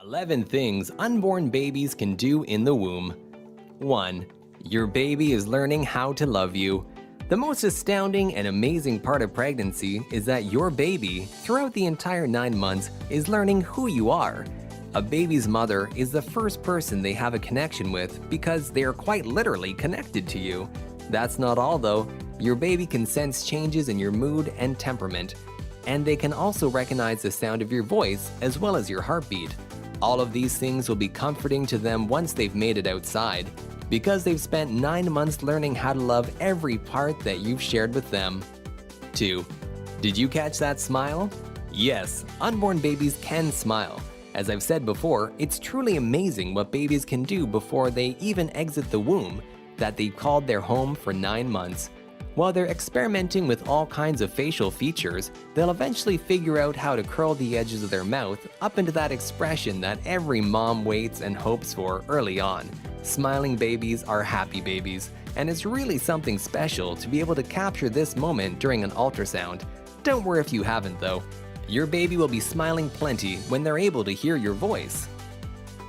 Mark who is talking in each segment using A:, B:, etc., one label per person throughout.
A: 11 things unborn babies can do in the womb. 1. Your baby is learning how to love you. The most astounding and amazing part of pregnancy is that your baby, throughout the entire 9 months, is learning who you are. A baby's mother is the first person they have a connection with because they are quite literally connected to you. That's not all though. Your baby can sense changes in your mood and temperament, and they can also recognize the sound of your voice as well as your heartbeat. All of these things will be comforting to them once they've made it outside, because they've spent 9 months learning how to love every part that you've shared with them. 2. Did you catch that smile? Yes, unborn babies can smile. As I've said before, it's truly amazing what babies can do before they even exit the womb that they've called their home for 9 months. While they're experimenting with all kinds of facial features, they'll eventually figure out how to curl the edges of their mouth up into that expression that every mom waits and hopes for early on. Smiling babies are happy babies, and it's really something special to be able to capture this moment during an ultrasound. Don't worry if you haven't though. Your baby will be smiling plenty when they're able to hear your voice.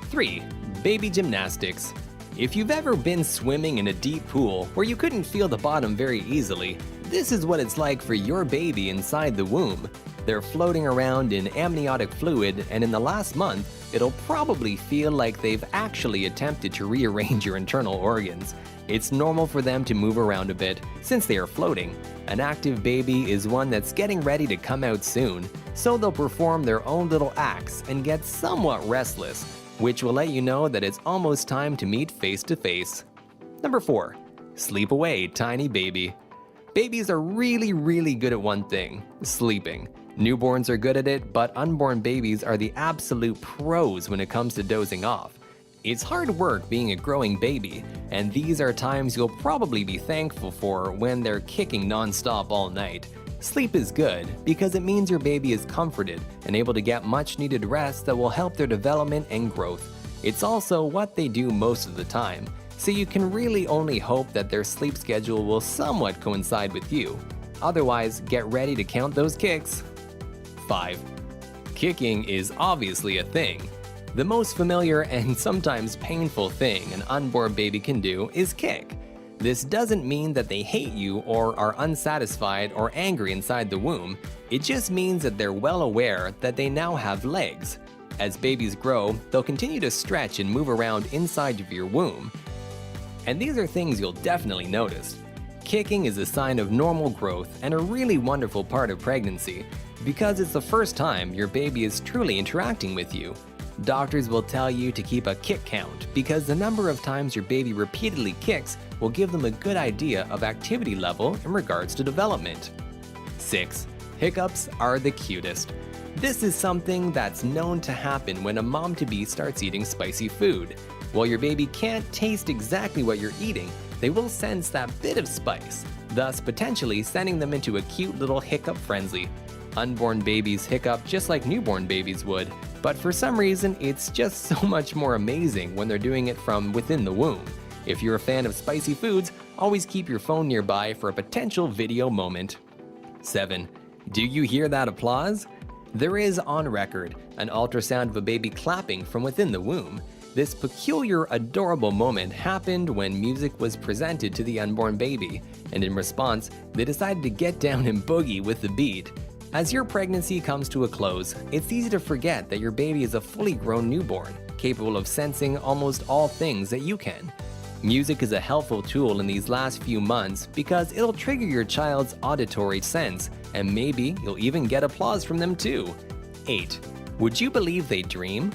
A: 3. Baby gymnastics. If you've ever been swimming in a deep pool where you couldn't feel the bottom very easily, this is what it's like for your baby inside the womb. They're floating around in amniotic fluid, and in the last month, it'll probably feel like they've actually attempted to rearrange your internal organs. It's normal for them to move around a bit since they are floating. An active baby is one that's getting ready to come out soon, so they'll perform their own little acts and get somewhat restless, which will let you know that it's almost time to meet face to face. Number 4. Sleep away, tiny baby. Babies are really good at one thing: sleeping. Newborns are good at it, but unborn babies are the absolute pros when it comes to dozing off. It's hard work being a growing baby, and these are times you'll probably be thankful for when they're kicking non-stop all night. Sleep is good because it means your baby is comforted and able to get much needed rest that will help their development and growth. It's also what they do most of the time, so you can really only hope that their sleep schedule will somewhat coincide with you. Otherwise, get ready to count those kicks. 5. Kicking is obviously a thing. The most familiar and sometimes painful thing an unborn baby can do is kick. This doesn't mean that they hate you or are unsatisfied or angry inside the womb. It just means that they're well aware that they now have legs. As babies grow, they'll continue to stretch and move around inside of your womb. And these are things you'll definitely notice. Kicking is a sign of normal growth and a really wonderful part of pregnancy because it's the first time your baby is truly interacting with you. Doctors will tell you to keep a kick count because the number of times your baby repeatedly kicks will give them a good idea of activity level in regards to development. 6. Hiccups are the cutest. This is something that's known to happen when a mom-to-be starts eating spicy food. While your baby can't taste exactly what you're eating, they will sense that bit of spice, thus potentially sending them into a cute little hiccup frenzy. Unborn babies hiccup just like newborn babies would, but for some reason it's just so much more amazing when they're doing it from within the womb. If you're a fan of spicy foods, always keep your phone nearby for a potential video moment. 7. Do you hear that applause? There is on record an ultrasound of a baby clapping from within the womb. This peculiar, adorable moment happened when music was presented to the unborn baby, and in response, they decided to get down and boogie with the beat. As your pregnancy comes to a close, it's easy to forget that your baby is a fully grown newborn, capable of sensing almost all things that you can. Music is a helpful tool in these last few months because it'll trigger your child's auditory sense, and maybe you'll even get applause from them too. 8. Would you believe they dream?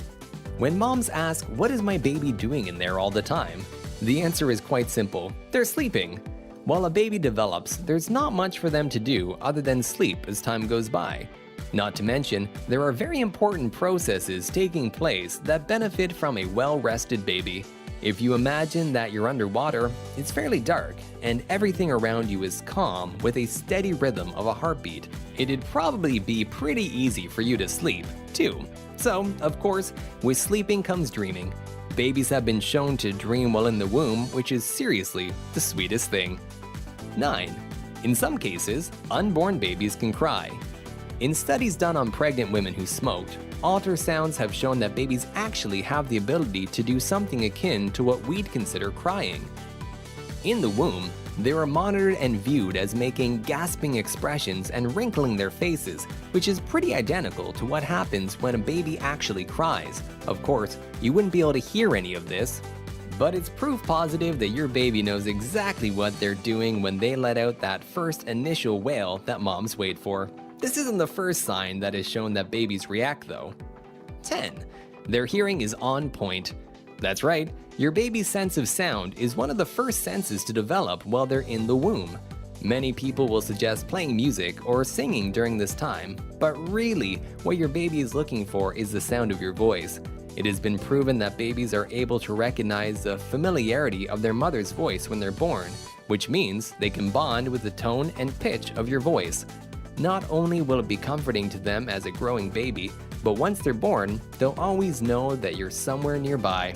A: When moms ask, "What is my baby doing in there all the time?" the answer is quite simple: they're sleeping. While a baby develops, there's not much for them to do other than sleep as time goes by. Not to mention, there are very important processes taking place that benefit from a well-rested baby. If you imagine that you're underwater, it's fairly dark, and everything around you is calm with a steady rhythm of a heartbeat. It'd probably be pretty easy for you to sleep, too. So, of course, with sleeping comes dreaming. Babies have been shown to dream while in the womb, which is seriously the sweetest thing. 9. In some cases, unborn babies can cry. In studies done on pregnant women who smoked, ultrasounds have shown that babies actually have the ability to do something akin to what we'd consider crying. In the womb, they were monitored and viewed as making gasping expressions and wrinkling their faces, which is pretty identical to what happens when a baby actually cries. Of course, you wouldn't be able to hear any of this, but it's proof positive that your baby knows exactly what they're doing when they let out that first initial wail that moms wait for. This isn't the first sign that has shown that babies react though. 10. Their hearing is on point. That's right, your baby's sense of sound is one of the first senses to develop while they're in the womb. Many people will suggest playing music or singing during this time, but really, what your baby is looking for is the sound of your voice. It has been proven that babies are able to recognize the familiarity of their mother's voice when they're born, which means they can bond with the tone and pitch of your voice. Not only will it be comforting to them as a growing baby, but once they're born, they'll always know that you're somewhere nearby.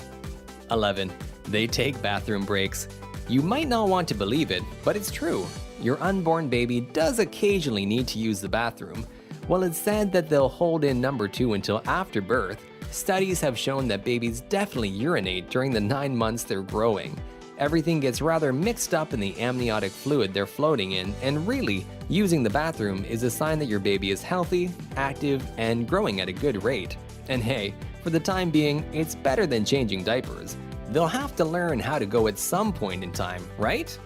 A: 11. They take bathroom breaks. You might not want to believe it, but it's true. Your unborn baby does occasionally need to use the bathroom. While it's said that they'll hold in number 2 until after birth, studies have shown that babies definitely urinate during the 9 months they're growing. Everything gets rather mixed up in the amniotic fluid they're floating in, and really, using the bathroom is a sign that your baby is healthy, active, and growing at a good rate. And hey, for the time being, it's better than changing diapers. They'll have to learn how to go at some point in time, right?